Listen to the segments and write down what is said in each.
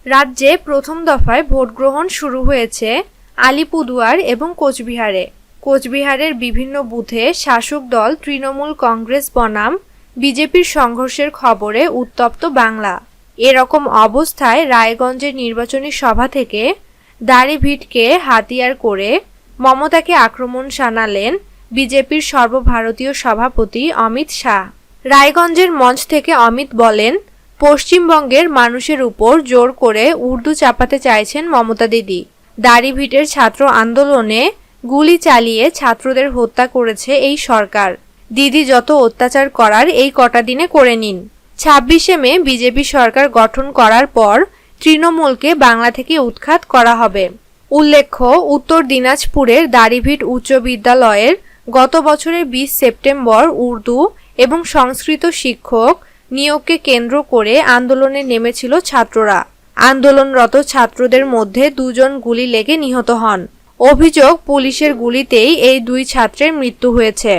রাজ্যে প্রথম দফায় ভোট গ্রহণ শুরু হয়েছে আলিপুরদুয়ার এবং কোচবিহারে। কোচবিহারের বিভিন্ন বুথে শাসক দল তৃণমূল কংগ্রেস বনাম বিজেপির সংঘর্ষের খবরে উত্তপ্ত বাংলা। এরকম অবস্থায় রায়গঞ্জের নির্বাচনী সভা থেকে দাড়িভিটকে হাতিয়ার করে মমতাকে আক্রমণ শানালেন বিজেপির সর্বভারতীয় সভাপতি অমিত শাহ। রায়গঞ্জের মঞ্চ থেকে অমিত বলেন, পশ্চিমবঙ্গের মানুষের উপর জোর করে উর্দু চাপাতে চাইছেন মমতা দিদি। দাড়িভিটের ছাত্র আন্দোলনে গুলি চালিয়ে ছাত্রদের হত্যা করেছে এই সরকার। দিদি যত অত্যাচার করার এই কটা দিনে করে নিন। 26শে মে বিজেপি সরকার গঠন করার পর তৃণমূলকে বাংলা থেকে উৎখাত করা হবে। উল্লেখ্য, উত্তর দিনাজপুরের দাড়িভিট উচ্চ বিদ্যালয়ের গত বছরের 20 সেপ্টেম্বর উর্দু এবং সংস্কৃত শিক্ষক নিয়োগকে কেন্দ্র করে আন্দোলনে নেমেছিল ছাত্ররা। আন্দোলনরত ছাত্রদের মধ্যে 2 জন গুলি লেগে নিহত হন। অভিযোগ, পুলিশের গুলিতেই এই 2 ছাত্রের মৃত্যু হয়েছে।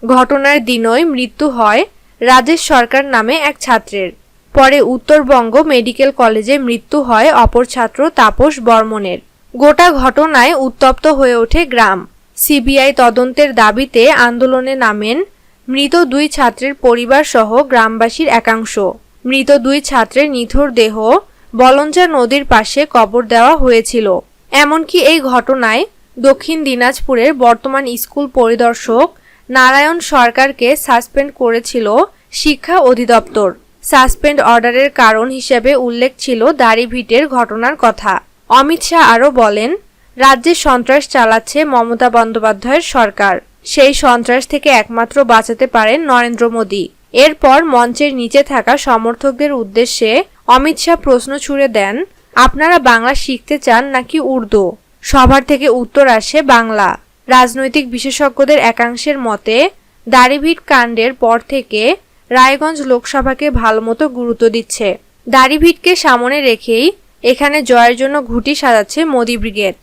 ঘটনার দিনই মৃত্যু হয় রাজেশ সরকার নামে এক ছাত্রের। পরে উত্তরবঙ্গ মেডিকেল কলেজে মৃত্যু হয় অপর ছাত্র তাপস বর্মনের। গোটা ঘটনায় উত্তপ্ত হয়ে ওঠে গ্রাম। সিবিআই তদন্তের দাবিতে আন্দোলনে নামেন মৃত 2 ছাত্রের পরিবার সহ গ্রামবাসীর একাংশ। মৃত 2 ছাত্রের নিথর দেহ বলঞ্চা নদীর পাশে কবর দেওয়া হয়েছিল। এমনকি এই ঘটনায় দক্ষিণ দিনাজপুরের বর্তমান স্কুল পরিদর্শক নারায়ণ সরকারকে সাসপেন্ড করেছিল শিক্ষা অধিদপ্তর। সাসপেন্ড অর্ডারের কারণ হিসেবে উল্লেখ ছিল দাড়িভিটের ঘটনার কথা। অমিত শাহ আরও বলেন, রাজ্যে সন্ত্রাস চালাচ্ছে মমতা বন্দ্যোপাধ্যায়ের সরকার। সেই সন্ত্রাস থেকে একমাত্র বাঁচাতে পারেন নরেন্দ্র মোদী। এরপর মঞ্চের নিচে থাকা সমর্থকদের উদ্দেশ্যে অমিত শাহ প্রশ্ন ছুড়ে দেন, আপনারা বাংলা শিখতে চান নাকি উর্দু? সবার থেকে উত্তর আসে বাংলা। রাজনৈতিক বিশেষজ্ঞদের একাংশের মতে দাড়িভিট কাণ্ডের পর থেকে রায়গঞ্জ লোকসভাকে ভালোমতো গুরুত্ব দিচ্ছে। দাড়িভিটকে সামনে রেখেই এখানে জয়ের জন্য ঘুঁটি সাজাচ্ছে মোদী ব্রিগেড।